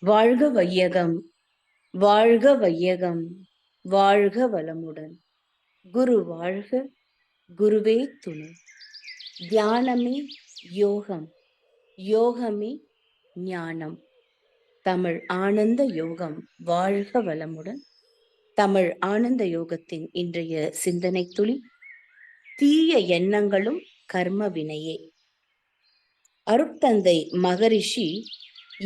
வாழ்க வையகம், வாழ்க வையகம், வாழ்க வளமுடன். குரு வாழ்க, குருவே துணை. தியானமே யோகம், யோகமே ஞானம். தமிழ் ஆனந்த யோகம் வாழ்க வளமுடன். தமிழ் ஆனந்த யோகத்தின் இன்றைய சிந்தனை துளி, தீய எண்ணங்களும் கர்ம வினையே. அருட்தந்தை மகரிஷி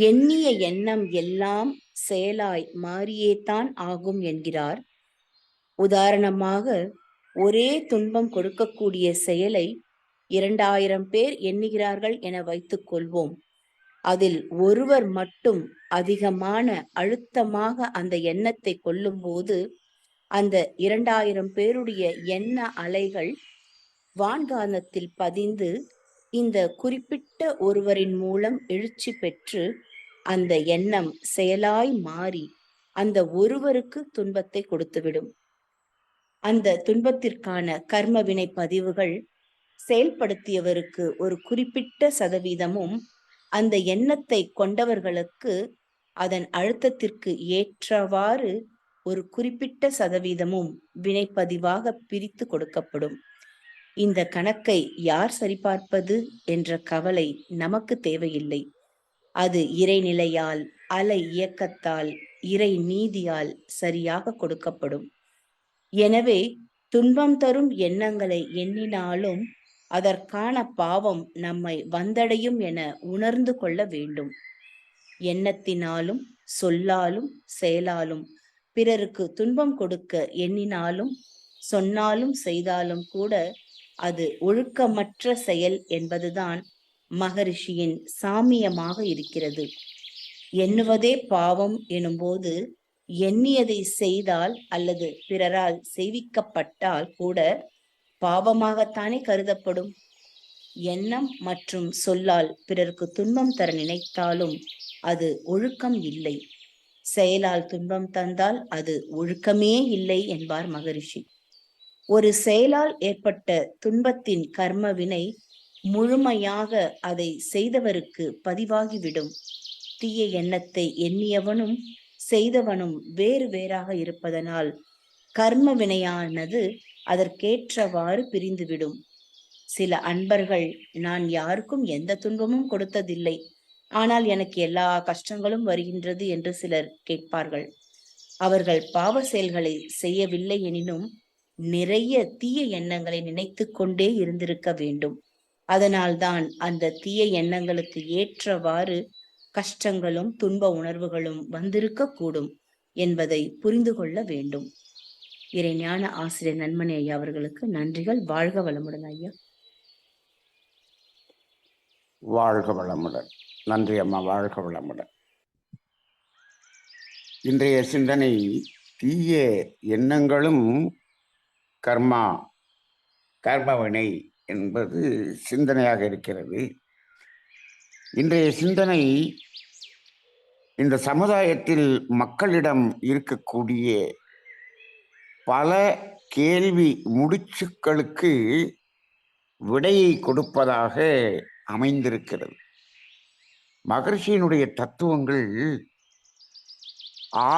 எண்ணிய எண்ணம் எல்லாம் செயலாய் மாறியேதான் ஆகும் என்கிறார். உதாரணமாக, ஒரே துன்பம் கொடுக்கக்கூடிய செயலை 2000 பேர் எண்ணுகிறார்கள் என வைத்துக் கொள்வோம். அதில் ஒருவர் மட்டும் அதிகமான அழுத்தமாக அந்த எண்ணத்தை கொள்ளும்போது அந்த 2000 பேருடைய எண்ண அலைகள் வான்காந்தத்தில் பதிந்து இந்த குறிப்பிட்ட ஒருவரின் மூலம் எழுச்சி பெற்று அந்த எண்ணம் செயலாய் மாறி அந்த ஒருவருக்கு துன்பத்தை கொடுத்துவிடும். அந்த துன்பத்திற்கான கர்ம வினை பதிவுகள் செயல்படுத்தியவருக்கு ஒரு குறிப்பிட்ட சதவீதமும், அந்த எண்ணத்தை கொண்டவர்களுக்கு அதன் அழுத்தத்திற்கு ஏற்றவாறு ஒரு குறிப்பிட்ட சதவீதமும் வினைப்பதிவாக பிரித்து கொடுக்கப்படும். இந்த கணக்கை யார் சரிபார்ப்பது என்ற கவலை நமக்கு தேவையில்லை. அது இறைநிலையால், அலை இயக்கத்தால், இறை நீதியால் சரியாக கொடுக்கப்படும். எனவே துன்பம் தரும் எண்ணங்களை எண்ணினாலும் அதற்கான பாவம் நம்மை வந்தடையும் என உணர்ந்து கொள்ள வேண்டும். எண்ணத்தினாலும் சொல்லாலும் செயலாலும் பிறருக்கு துன்பம் கொடுக்க எண்ணினாலும் சொன்னாலும் செய்தாலும் கூட அது ஒழுக்கமற்ற செயல் என்பதுதான் மகரிஷியின் சாமியமாக இருக்கிறது. எண்ணுவதே பாவம் எனும்போது எண்ணியதை செய்தால் அல்லது பிறரால் செய்விக்கப்பட்டால் கூட பாவமாகத்தானே கருதப்படும். எண்ணம் மற்றும் சொல்லால் பிறருக்கு துன்பம் தர நினைத்தாலும் அது ஒழுக்கம் இல்லை. செயலால் துன்பம் தந்தால் அது ஒழுக்கமே இல்லை என்பார் மகரிஷி. ஒரு செயலால் ஏற்பட்ட துன்பத்தின் கர்ம வினை முழுமையாக அதை செய்தவருக்கு பதிவாகிவிடும். தீய எண்ணத்தை எண்ணியவனும் செய்தவனும் வேறு வேறாக இருப்பதனால் கர்ம வினையானது அதற்கேற்றவாறு பிரிந்துவிடும். சில அன்பர்கள், நான் யாருக்கும் எந்த துன்பமும் கொடுத்ததில்லை, ஆனால் எனக்கு எல்லா கஷ்டங்களும் வருகின்றது என்று சிலர் கேட்பார்கள். அவர்கள் பாவ செயல்களை செய்யவில்லை எனினும் நிறைய தீய எண்ணங்களை நினைத்து கொண்டே இருந்திருக்க வேண்டும். அதனால்தான் அந்த தீய எண்ணங்களுக்கு ஏற்றவாறு கஷ்டங்களும் துன்ப உணர்வுகளும் வந்திருக்க கூடும் என்பதை புரிந்து கொள்ள வேண்டும். இறைஞான ஆசிரியர் நன்மணி ஐயா அவர்களுக்கு நன்றிகள். வாழ்க வளமுடன் ஐயா. வாழ்க வளமுடன். நன்றி அம்மா, வாழ்க வளமுடன். இன்றைய சிந்தனை தீய எண்ணங்களும் கர்மவினை என்பது சிந்தனையாக இருக்கிறது. இன்றைய சிந்தனை இந்த சமுதாயத்தில் மக்களிடம் இருக்கக்கூடிய பல கேள்வி முடிச்சுக்களுக்கு விடையை கொடுப்பதாக அமைந்திருக்கிறது. மகரிஷியினுடைய தத்துவங்கள்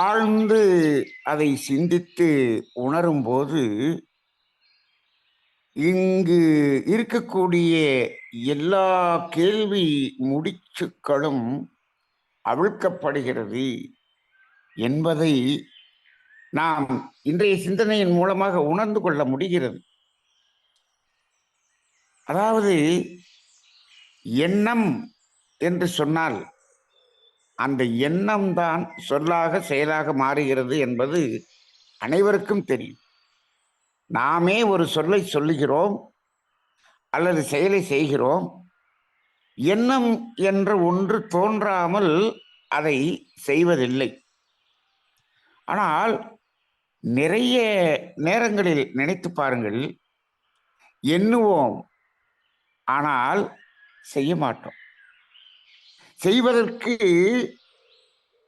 ஆழ்ந்து அதை சிந்தித்து உணரும் போது இங்கு இருக்கக்கூடிய எல்லா கேள்வி முடிச்சுக்களும் அவிழ்க்கப்படுகிறது என்பதை நாம் இன்றைய சிந்தனையின் மூலமாக உணர்ந்து கொள்ள முடிகிறது. அதாவது எண்ணம் என்று சொன்னால் அந்த எண்ணம் தான் சொல்லாக செயலாக மாறுகிறது என்பது அனைவருக்கும் தெரியும். நாமே ஒரு சொல்லை சொல்லுகிறோம் அல்லது செயலை செய்கிறோம். எண்ணம் என்ற ஒன்று தோன்றாமல் அதை செய்வதில்லை. ஆனால் நிறைய நேரங்களில் நினைத்து பாருங்கள், எண்ணுவோம், ஆனால் செய்ய மாட்டோம். செய்வதற்கு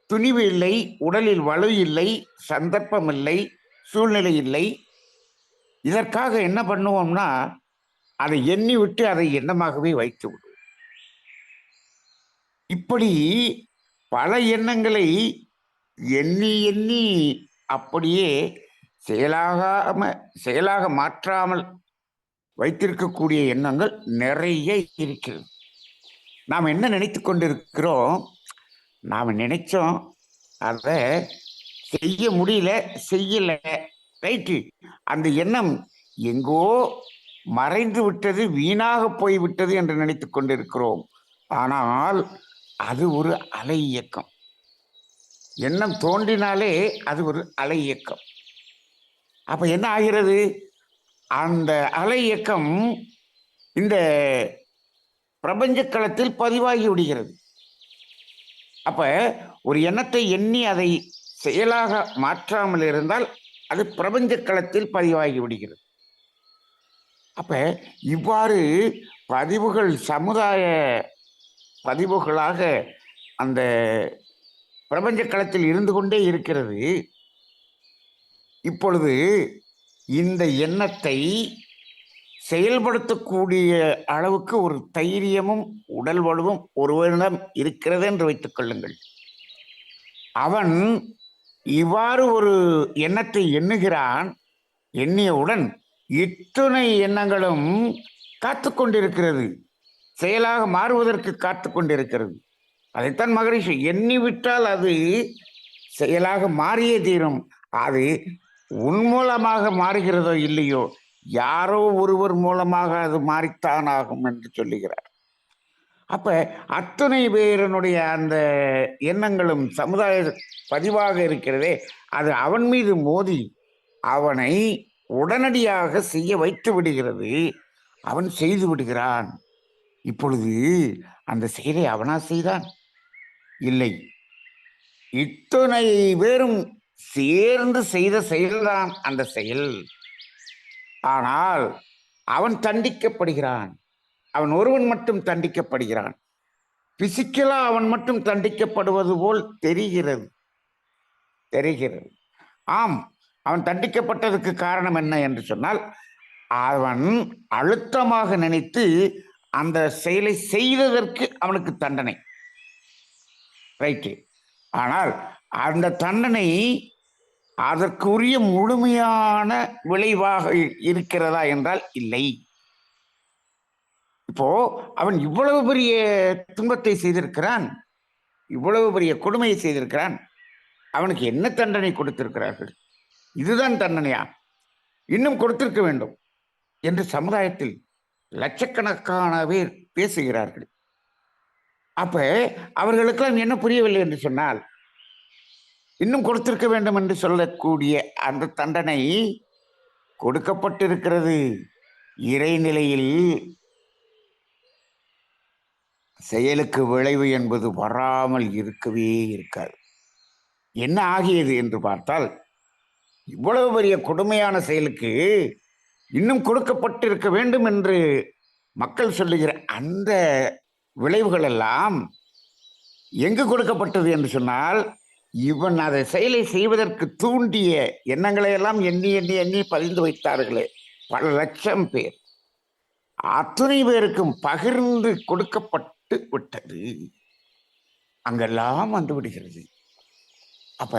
துணிவு இல்லை, உடலில் வலு இல்லை, சந்தர்ப்பம் இல்லை, சூழ்நிலை இல்லை. இதற்காக என்ன பண்ணுவோம்னா அதை எண்ணி விட்டு அதை எண்ணமாகவே வைத்து விடுவோம். இப்படி பல எண்ணங்களை எண்ணி எண்ணி அப்படியே செயலாக மாற்றாமல் வைத்திருக்கக்கூடிய எண்ணங்கள் நிறைய இருக்கிறது. நாம் என்ன நினைத்து கொண்டிருக்கிறோம்? நாம் நினைச்சோம், அதை செய்ய முடியல, செய்யல, ரைட்டு. அந்த எண்ணம் எங்கோ மறைந்து விட்டது, வீணாக போய்விட்டது என்று நினைத்து கொண்டிருக்கிறோம். ஆனால் அது ஒரு அலை இயக்கம். எண்ணம் தோன்றினாலே அது ஒரு அலை இயக்கம். அப்ப என்ன ஆகிறது? அந்த அலை இயக்கம் இந்த பிரபஞ்ச களத்தில் பதிவாகி விடுகிறது. அப்ப ஒரு எண்ணத்தை எண்ணி அதை செயலாக மாற்றாமல் இருந்தால் அது பிரபஞ்ச களத்தில் பதிவாகி விடுகிறது. அப்ப இவ்வாறு பதிவுகள் சமுதாய பதிவுகளாக அந்த பிரபஞ்ச களத்தில் இருந்து கொண்டே இருக்கிறது. இப்பொழுது இந்த எண்ணத்தை செயல்படுத்தக்கூடிய அளவுக்கு ஒரு தைரியமும் உடல் வலுவும் ஒருவரிடம் இருக்கிறது என்று வைத்துக் கொள்ளுங்கள். அவன் இவ்வாறு ஒரு எண்ணத்தை எண்ணுகிறான். எண்ணியவுடன் இத்துணை எண்ணங்களும் காத்து கொண்டிருக்கிறது, செயலாக மாறுவதற்கு காத்து கொண்டிருக்கிறது. அதைத்தான் மகரிஷி எண்ணிவிட்டால் அது செயலாக மாறியே தீரும். அது உன் மூலமாக மாறுகிறதோ இல்லையோ, யாரோ ஒருவர் மூலமாக அது மாறித்தான் ஆகும் என்று சொல்லுகிறார். அப்ப அத்தனை பேரனுடைய அந்த எண்ணங்களும் சமுதாய பதிவாக இருக்கிறதே, அது அவன் மீது மோதி அவனை உடனடியாக செய்ய வைத்து விடுகிறது. அவன் செய்து விடுகிறான். இப்பொழுது அந்த செயலை அவனா செய்தான்? இல்லை, இத்தனை பேரும் சேர்ந்து செய்த செயல்தான் அந்த செயல். ஆனால் அவன் தண்டிக்கப்படுகிறான். அவன் ஒருவன் மட்டும் தண்டிக்கப்படுகிறான். பிசிக்கலா அவன் மட்டும் தண்டிக்கப்படுவது போல் தெரிகிறது. ஆம், அவன் தண்டிக்கப்பட்டதுக்கு காரணம் என்ன என்று சொன்னால், அவன் அழுத்தமாக நினைத்து அந்த செயலை செய்ததற்கு அவனுக்கு தண்டனை, ரைட்டு. ஆனால் அந்த தண்டனை அதற்குரிய முழுமையான விளைவாக இருக்கிறதா என்றால் இல்லை. இப்போ அவன் இவ்வளவு பெரிய துன்பத்தை செய்திருக்கிறான், இவ்வளவு பெரிய கொடுமையை செய்திருக்கிறான். அவனுக்கு என்ன தண்டனை கொடுத்திருக்கிறார்கள்? இதுதான் தண்டனையா? இன்னும் கொடுத்திருக்க வேண்டும் என்று சமுதாயத்தில் லட்சக்கணக்கான பேர் பேசுகிறார்கள். அப்ப அவர்களுக்கெல்லாம் என்ன புரியவில்லை என்று சொன்னால், இன்னும் கொடுத்திருக்க வேண்டும் என்று சொல்லக்கூடிய அந்த தண்டனை கொடுக்கப்பட்டிருக்கிறது. இறைநிலையில் செயலுக்கு விளைவு என்பது வராமல் இருக்கவே இருக்காது. என்ன ஆகியது என்று பார்த்தால், இவ்வளவு பெரிய கொடுமையான செயலுக்கு இன்னும் கொடுக்கப்பட்டிருக்க வேண்டும் என்று மக்கள் சொல்லுகிற அந்த விளைவுகள் எல்லாம் எங்கு கொடுக்கப்பட்டது என்று சொன்னால், இவன் அதை செயலை செய்வதற்கு தூண்டிய எண்ணங்களை எல்லாம் எண்ணி எண்ணி எண்ணி பதிந்து வைத்தார்களே பல லட்சம் பேர், அத்தனை பேருக்கும் பகிர்ந்து கொடுக்கப்பட்டு விட்டது. அங்கெல்லாம் வந்து விடுகிறது. அப்ப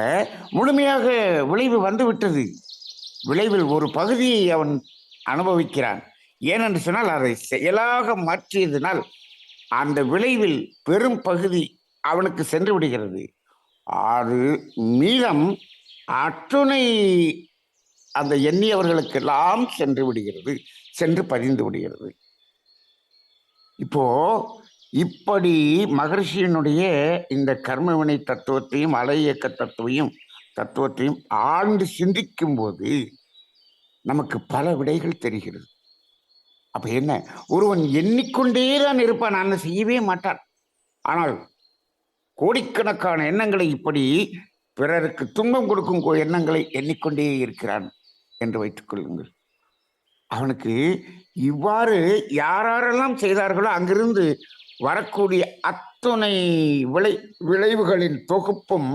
முழுமையாக விளைவு வந்து விட்டது. விளைவில் ஒரு பகுதியை அவன் அனுபவிக்கிறான். ஏனென்று சொன்னால், அதை செயலாக மாற்றியதனால் அந்த விளைவில் பெரும் பகுதி அவனுக்கு சென்று விடுகிறது. அது மீதம் அத்துணை அந்த எண்ணியவர்களுக்கெல்லாம் சென்று விடுகிறது, சென்று பதிந்து விடுகிறது. இப்போ இப்படி மகரிஷியினுடைய இந்த கர்மவினை தத்துவத்தையும் அலை இயக்க தத்துவத்தையும் ஆழ்ந்து சிந்திக்கும் போது நமக்கு பல விடைகள் தெரிகிறது. அப்ப என்ன, ஒருவன் எண்ணிக்கொண்டேதான் இருப்பான், நான் செய்யவே மாட்டான். ஆனால் கோடிக்கணக்கான எண்ணங்களை, இப்படி பிறருக்கு துன்பம் கொடுக்கும் எண்ணங்களை எண்ணிக்கொண்டே இருக்கிறான் என்று வைத்துக் கொள்ளுங்கள். அவனுக்கு இவ்வாறு யாரெல்லாம் செய்தார்களோ அங்கிருந்து வரக்கூடிய அத்துணை விளைவுகளின் தொகுப்பும்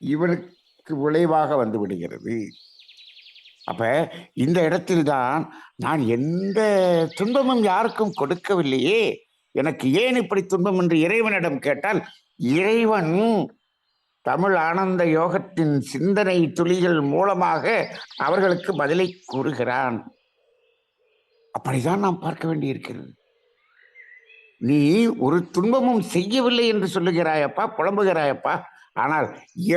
இவனுக்கு விளைவாக வந்து விடுகிறது. அப்ப இந்த இடத்தில்தான் நான் எந்த துன்பமும் யாருக்கும் கொடுக்கவில்லையே, எனக்கு ஏன் இப்படி துன்பம் என்று இறைவனிடம் கேட்டால் இறைவன் தமிழ் ஆனந்த யோகத்தின் சிந்தனை துளிகள் மூலமாக அவர்களுக்கு பதிலை கூறுகிறான். அப்படிதான் நாம் பார்க்க வேண்டியிருக்கிறது. நீ ஒரு துன்பமும் செய்யவில்லை என்று சொல்லுகிறாயப்பா, புலம்புகிறாயப்பா. ஆனால்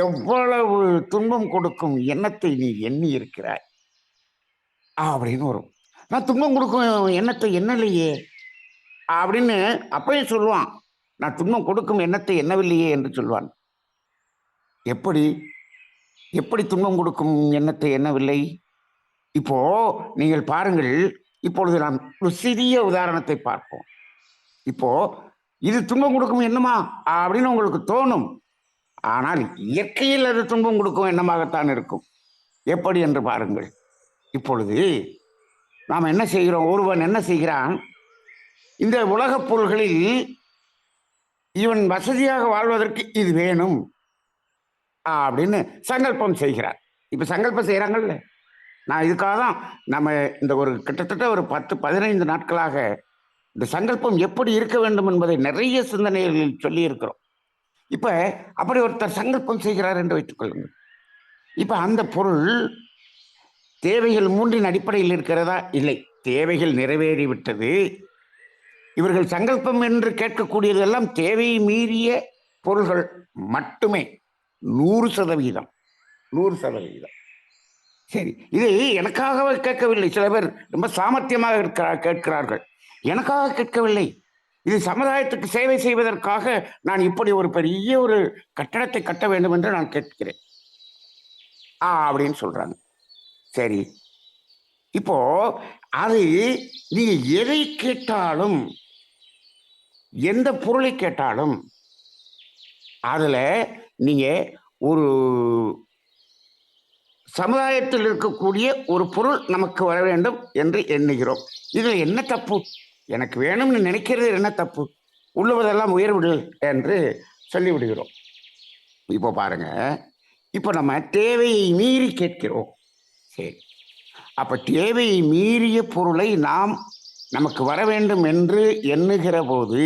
எவ்வளவு துன்பம் கொடுக்கும் எண்ணத்தை நீ எண்ணி இருக்கிறாய் அப்படின்னு வரும். நான் துன்பம் கொடுக்கும் எண்ணத்தை எண்ணலையே அப்படின்னு அப்பயே சொல்லுவான். நான் துன்பம் கொடுக்கும் எண்ணத்தை எண்ணவில்லையே என்று சொல்வான். எப்படி எப்படி துன்பம் கொடுக்கும் எண்ணத்தை எண்ணவில்லை? இப்போ நீங்கள் பாருங்கள். இப்பொழுது நாம் ஒரு சிறிய உதாரணத்தை பார்ப்போம். இப்போ இது துன்பம் கொடுக்கும் எண்ணமா அப்படின்னு உங்களுக்கு தோணும். ஆனால் இயற்கையில் அது துன்பம் கொடுக்கும் எண்ணமாகத்தான் இருக்கும். எப்படி என்று பாருங்கள். இப்பொழுது நாம் என்ன செய்கிறோம்? ஒருவன் என்ன செய்கிறான்? இந்த உலகப் பொருள்களில் இவன் வசதியாக வாழ்வதற்கு இது வேணும் அப்படின்னு சங்கல்பம் செய்கிறார். இப்ப சங்கல்பம் செய்யறாங்கல்ல. நான் இதுக்காக தான் நம்ம இந்த ஒரு கிட்டத்தட்ட ஒரு 10-15 நாட்களாக இந்த சங்கல்பம் எப்படி இருக்க வேண்டும் என்பதை நிறைய சிந்தனைகளில் சொல்லி இருக்கிறோம். இப்ப அப்படி ஒருத்தர் சங்கல்பம் செய்கிறார் என்று வைத்துக் கொள்ளுங்கள். இப்ப அந்த பொருள் தேவைகள் 3 அடிப்படையில் இருக்கிறதா? இல்லை, தேவைகள் நிறைவேறிவிட்டது. இவர்கள் சங்கல்பம் என்று கேட்கக்கூடியதெல்லாம் தேவையை மீறிய பொருள்கள் மட்டுமே. 100%. 100%. சரி, இது எனக்காகவே கேட்கவில்லை. சில பேர் ரொம்ப சாமர்த்தியமாக கேட்கிறார்கள். எனக்காக கேட்கவில்லை. இது சமுதாயத்துக்கு சேவை செய்வதற்காக நான் இப்படி ஒரு பெரிய ஒரு கட்டடத்தை கட்ட வேண்டும் என்று நான் கேட்கிறேன் அப்படின்னு சொல்றாங்க. சரி, இப்போ அது நீங்க எதை கேட்டாலும், எந்த பொருளை கேட்டாலும் அதுல நீங்க ஒரு சமுதாயத்தில் இருக்கக்கூடிய ஒரு பொருள் நமக்கு வர வேண்டும் என்று எண்ணுகிறோம். இதுல என்ன தப்பு? எனக்கு வேணும்னு நினைக்கிறது என்ன தப்பு? உள்ளுவதெல்லாம் உயர்விடு என்று சொல்லிவிடுகிறோம். இப்போ பாருங்க, இப்போ நம்ம தேவையை மீறி கேட்கிறோம். சரி, அப்ப தேவையை மீறிய பொருளை நாம் நமக்கு வர வேண்டும் என்று எண்ணுகிற போது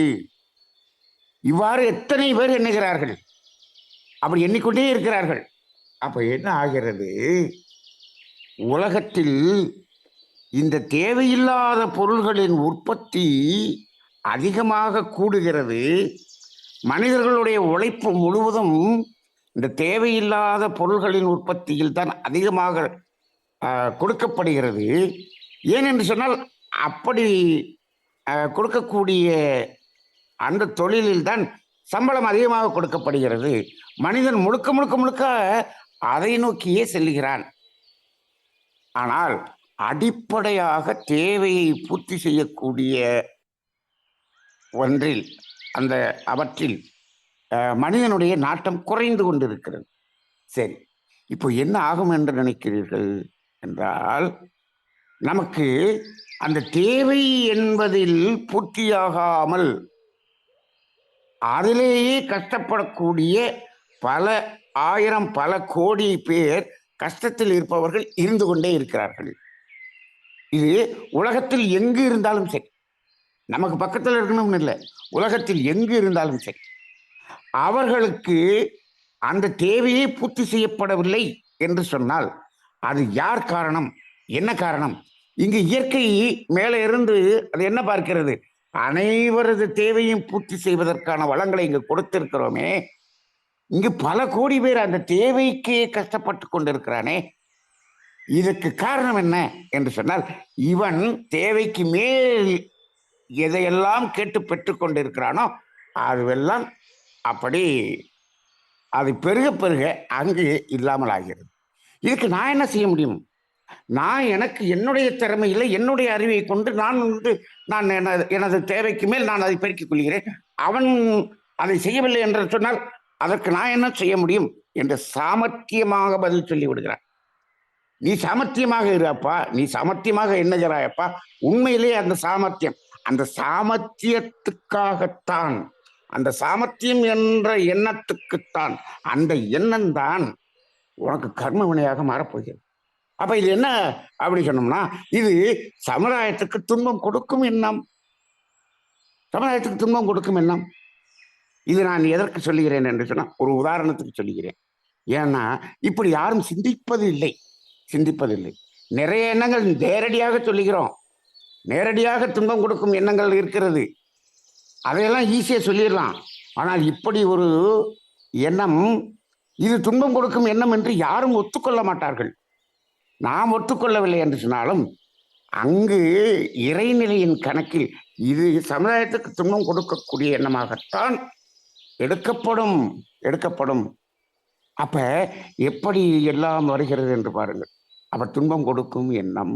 இவ்வாறு எத்தனை பேர் எண்ணுகிறார்கள்? அப்படி எண்ணிக்கொண்டே இருக்கிறார்கள். அப்ப என்ன ஆகிறது? உலகத்தில் இந்த தேவையில்லாத பொருள்களின் உற்பத்தி அதிகமாக கூடுகிறது. மனிதர்களுடைய உழைப்பு முழுவதும் இந்த தேவையில்லாத பொருள்களின் உற்பத்தியில் தான் அதிகமாக கொடுக்கப்படுகிறது. ஏனென்று சொன்னால் அப்படி கொடுக்கக்கூடிய அந்த தொழிலில் தான் சம்பளம் அதிகமாக கொடுக்கப்படுகிறது. மனிதன் முழுக்க முழுக்க முழுக்க அதை நோக்கியே செல்கிறான். ஆனால் அடிப்படையாக தேவையை பூர்த்தி செய்யக்கூடிய ஒன்றில், அந்த அவற்றில் மனிதனுடைய நாட்டம் குறைந்து கொண்டிருக்கிறது. சரி, இப்போ என்ன ஆகும் என்று நினைக்கிறீர்கள் என்றால், நமக்கு அந்த தேவை என்பதில் பூர்த்தியாகாமல் அதிலேயே கஷ்டப்படக்கூடிய பல ஆயிரம் பல கோடி பேர் கஷ்டத்தில் இருப்பவர்கள் இருந்து கொண்டே இருக்கிறார்கள். இது உலகத்தில் எங்கு இருந்தாலும் சரி, நமக்கு பக்கத்தில் இருக்கணும்னு இல்லை, உலகத்தில் எங்கு இருந்தாலும் சரி, அவர்களுக்கு அந்த தேவையே பூர்த்தி செய்யப்படவில்லை என்று சொன்னால் அது யார் காரணம்? என்ன காரணம்? இங்கு இயற்கை மேலே இருந்து அது என்ன பார்க்கிறது? அனைவரது தேவையும் பூர்த்தி செய்வதற்கான வளங்களை இங்கு கொடுத்திருக்கிறோமே. இங்கு பல கோடி பேர் அந்த தேவைக்கே கஷ்டப்பட்டு கொண்டிருக்கிறானே. இதற்கு காரணம் என்ன என்று சொன்னால், இவன் தேவைக்கு மேல் எதையெல்லாம் கேட்டு பெற்றுக் கொண்டிருக்கிறானோ அதுவெல்லாம் அப்படி அது பெருக பெருக அங்கு இல்லாமல் ஆகிறது. இதுக்கு நான் என்ன செய்ய முடியும்? நான் எனக்கு என்னுடைய திறமையில என்னுடைய அறிவை கொண்டு நான் எனது தேவைக்கு மேல் நான் அதை பெருக்கிக் கொள்கிறேன். அவன் அதை செய்யவில்லை என்று சொன்னால் அதற்கு நான் என்ன செய்ய முடியும் என்று சாமர்த்தியமாக பதில் சொல்லி விடுகிறான். நீ சாமர்த்தியமாக இருப்பா, நீ சாமர்த்தியமாக எண்ணுகிறாயப்பா. உண்மையிலே அந்த சாமர்த்தியத்துக்காகத்தான், அந்த சாமர்த்தியம் என்ற எண்ணத்துக்குத்தான், அந்த எண்ணம் தான் உனக்கு கர்ம வினையாக மாறப்போகிறது. அப்ப இது என்ன அப்படி சொன்னோம்னா, இது சமுதாயத்துக்கு துன்பம் கொடுக்கும் எண்ணம். சமுதாயத்துக்கு துன்பம் கொடுக்கும் எண்ணம். இது நான் எதற்கு சொல்லுகிறேன் என்று சொன்னா ஒரு உதாரணத்துக்கு சொல்லுகிறேன். ஏன்னா இப்படி யாரும் சிந்திப்பதில்லை. நிறைய எண்ணங்கள் நேரடியாக சொல்லுகிறோம். நேரடியாக துன்பம் கொடுக்கும் எண்ணங்கள் இருக்கிறது. அதையெல்லாம் ஈஸியா சொல்லிடலாம். ஆனால் இப்படி ஒரு எண்ணம், இது துன்பம் கொடுக்கும் எண்ணம் என்று யாரும் ஒத்துக்கொள்ள மாட்டார்கள். நாம் ஒத்துக்கொள்ளவில்லை என்று சொன்னாலும் அங்கு இறைநிலையின் கணக்கில் இது சமுதாயத்துக்கு துன்பம் கொடுக்கக்கூடிய எண்ணமாகத்தான் எடுக்கப்படும். அப்ப எப்படி எல்லாம் வருகிறது என்று பாருங்கள். அப்ப துன்பம் கொடுக்கும் எண்ணம்,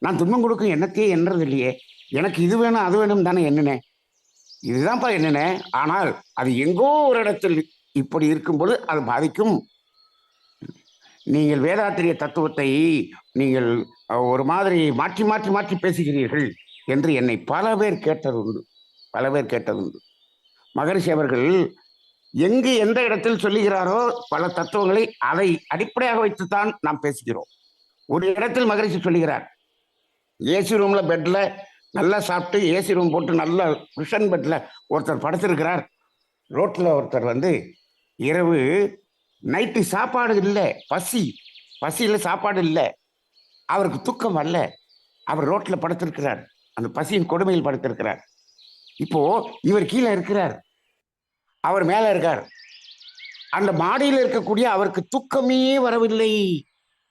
நான் துன்பம் கொடுக்கும் எண்ணத்தையே எண்றது இல்லையே. எனக்கு இது வேணும் அது வேணும் தானே எண்ணினேன். இதுதான்ப்பா எண்ணினேன். ஆனால் அது எங்கோ ஒரு இடத்தில் இப்படி இருக்கும்போது அது பாதிக்கும். நீங்கள் வேதாத்திரிய தத்துவத்தை நீங்கள் ஒரு மாதிரி மாற்றி மாற்றி மாற்றி பேசுகிறீர்கள் என்று என்னை பல பேர் கேட்டதுண்டு. மகரிஷி அவர்கள் எங்கு எந்த இடத்தில் சொல்லுகிறாரோ பல தத்துவங்களை அதை அடிப்படையாக வைத்துத்தான் நாம் பேசுகிறோம். ஒரு இடத்தில் மகரிஷி சொல்லுகிறார், ஏசி ரூம்ல பெட்ல நல்லா சாப்பிட்டு ஏசி ரூம் போட்டு நல்ல குஷன் பெட்ல ஒருத்தர் படுத்திருக்கிறார். ரோட்ல ஒருத்தர் வந்து இரவு நைட்டு சாப்பாடு இல்லை, பசியில சாப்பாடு இல்லை, அவருக்கு தூக்கம் வரல, அவர் ரோட்ல படுத்திருக்கிறார், அந்த பசியின் கொடுமையில் படுத்திருக்கிறார். இப்போ இவர் கீழே இருக்கிறார், அவர் மேல இருக்கார். அந்த மாடியில் இருக்கக்கூடிய அவருக்கு தூக்கமே வரவில்லை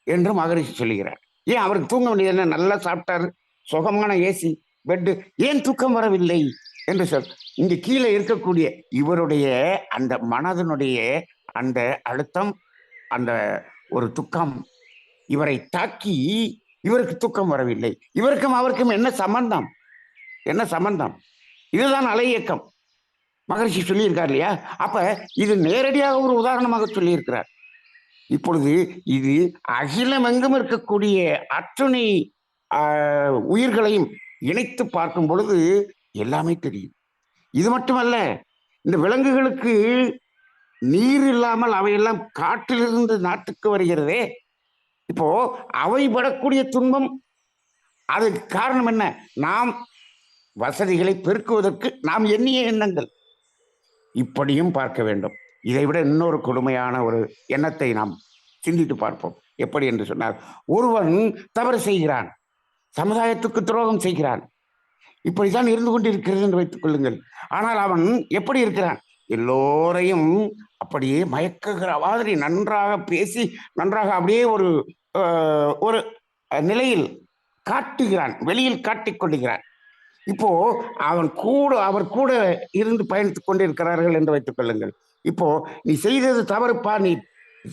என்று மகரிஷி சொல்லுகிறார். ஏன் அவருக்கு தூங்க வேண்டியது, நல்லா சாப்பிட்டாரு, சுகமான ஏசி பெட்டு, ஏன் தூக்கம் வரவில்லை என்று இங்க கீழே இருக்கக்கூடிய இவருடைய அந்த மனதனுடைய அந்த அழுத்தம், அந்த ஒரு துக்கம் இவரை தாக்கி இவருக்கு தூக்கம் வரவில்லை. இவருக்கும் அவருக்கும் என்ன சம்பந்தம்? இதுதான் அலை இயக்கம். மகரிஷி சொல்லியிருக்கார் இல்லையா? அப்ப இது நேரடியாக ஒரு உதாரணமாக சொல்லியிருக்கிறார். இப்பொழுது இது அகிலமெங்கும் இருக்கக்கூடிய அத்துணை உயிர்களையும் இணைத்து பார்க்கும் பொழுது எல்லாமே தெரியும். இது மட்டுமல்ல, இந்த விலங்குகளுக்கு நீர் இல்லாமல் அவையெல்லாம் காட்டிலிருந்து நாட்டுக்கு வருகிறதே. இப்போ அவை படக்கூடிய துன்பம், அதுக்கு காரணம் என்ன? நாம் வசதிகளை பெருக்குவதற்கு நாம் எண்ணிய எண்ணங்கள். இப்படியும் பார்க்க வேண்டும். இதை விட இன்னொரு கொடுமையான ஒரு எண்ணத்தை நாம் சிந்தித்து பார்ப்போம். எப்படி என்று சொன்னால், ஒருவன் தவறு செய்கிறான், சமுதாயத்துக்கு துரோகம் செய்கிறான், இப்படித்தான் இருந்து கொண்டிருக்கிறது என்று வைத்துக் கொள்ளுங்கள். ஆனால் அவன் எப்படி இருக்கிறான்? எல்லோரையும் அப்படியே மயக்குகிற மாதிரி நன்றாக பேசி, நன்றாக அப்படியே ஒரு ஒரு நிலையில் காட்டுகிறான், வெளியில் காட்டிக் கொள்ளுகிறான். இப்போ அவர் கூட இருந்து பயணித்துக் கொண்டிருக்கிறார்கள் என்று வைத்துக் கொள்ளுங்கள். இப்போ நீ செய்தது தவறுப்பா, நீ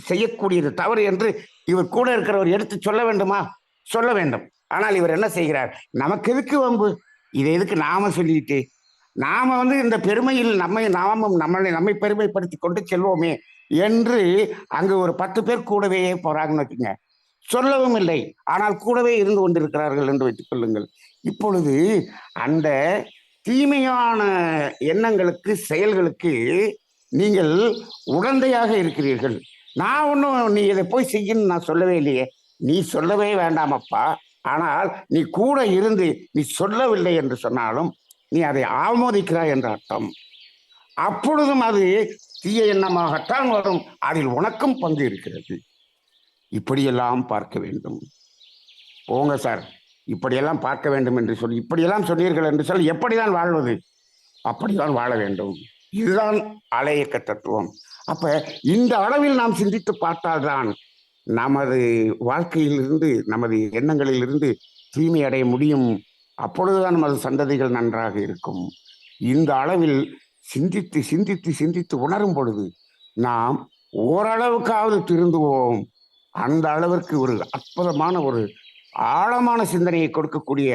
செய்யக்கூடியது தவறு என்று இவர் கூட இருக்கிறவர் எடுத்து சொல்ல வேண்டுமா? சொல்ல வேண்டும். ஆனால் இவர் என்ன செய்கிறார்? நமக்கு எதுக்கு வம்பு, இதை எதுக்கு நாம சொல்லிட்டு நாம இந்த பெருமையில் நம்மை பெருமைப்படுத்தி கொண்டு செல்வோமே என்று அங்கு ஒரு 10 பேர் கூடவே போறாங்கன்னு வச்சுங்க. சொல்லவும் இல்லை, ஆனால் கூடவே இருந்து கொண்டிருக்கிறார்கள் என்று வைத்துக் கொள்ளுங்கள். இப்பொழுது அந்த தீமையான எண்ணங்களுக்கு, செயல்களுக்கு நீங்கள் உடந்தையாக இருக்கிறீர்கள். நான் ஒன்றும் நீ இதை போய் செய்யணும்னு நான் சொல்லவே இல்லையே, நீ சொல்லவே வேண்டாமப்பா. ஆனால் நீ கூட இருந்து நீ சொல்லவில்லை என்று சொன்னாலும் நீ அதை ஆமோதிக்கிறாய் என்ற அர்த்தம். அப்பொழுதும் அது தீய எண்ணமாகத்தான் வரும், அதில் உனக்கும் பங்கு இருக்கிறது. இப்படியெல்லாம் பார்க்க வேண்டும். போங்க சார், இப்படியெல்லாம் பார்க்க வேண்டும் என்று சொல்லி இப்படியெல்லாம் சொன்னீர்கள் என்று சொல்லி எப்படிதான் வாழ்வது? அப்படிதான் வாழ வேண்டும். இதுதான் அலையக்க தத்துவம். அப்ப இந்த அளவில் நாம் சிந்தித்து பார்த்தால்தான் நமது வாழ்க்கையிலிருந்து, நமது எண்ணங்களிலிருந்து தூய்மை அடைய முடியும். அப்பொழுதுதான் நமது சந்ததிகள் நன்றாக இருக்கும். இந்த அளவில் சிந்தித்து சிந்தித்து சிந்தித்து உணரும் பொழுது நாம் ஓரளவுக்காவது திருந்துவோம். அந்த அளவிற்கு ஒரு அற்புதமான ஒரு ஆழமான சிந்தனையை கொடுக்கக்கூடிய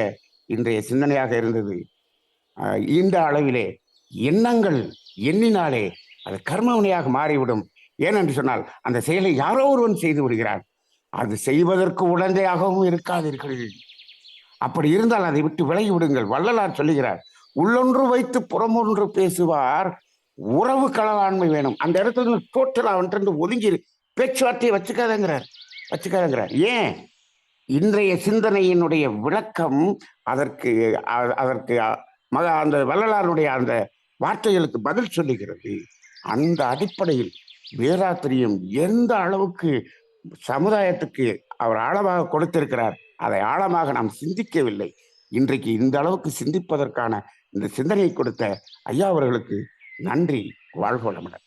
இன்றைய சிந்தனையாக இருந்தது. இந்த அளவிலே எண்ணங்கள் எண்ணினாலே அது கர்மவினையாக மாறிவிடும். ஏனென்று சொன்னால் அந்த செயலை யாரோ ஒருவன் செய்து விடுகிறான். அது செய்வதற்கு உடந்தையாகவும் இருக்காதீர்கள். அப்படி இருந்தால் அதை விட்டு விலகி விடுங்கள். வள்ளலார் சொல்லுகிறார், உள்ளொன்று வைத்து புறமொன்று பேசுவார், உறவு களவாண்மை வேணும். அந்த இடத்துல டோட்டல் அவன்கிட்ட ஒதுங்கி பேச்சுவார்த்தையை வச்சுக்காதங்கிறார். ஏன்? இன்றைய சிந்தனையினுடைய விளக்கம் அதற்கு அந்த வள்ளலாருடைய அந்த வார்த்தைகளுக்கு பதில் சொல்லுகிறது. அந்த அடிப்படையில் வேதாத்திரியம் எந்த அளவுக்கு சமுதாயத்துக்கு அவர் ஆழமாக கொடுத்திருக்கிறார், அதை ஆழமாக நாம் சிந்திக்கவில்லை. இன்றைக்கு இந்த அளவுக்கு சிந்திப்பதற்கான இந்த சிந்தனையை கொடுத்த ஐயா அவர்களுக்கு நன்றி. வாழ்க வளமுடன்.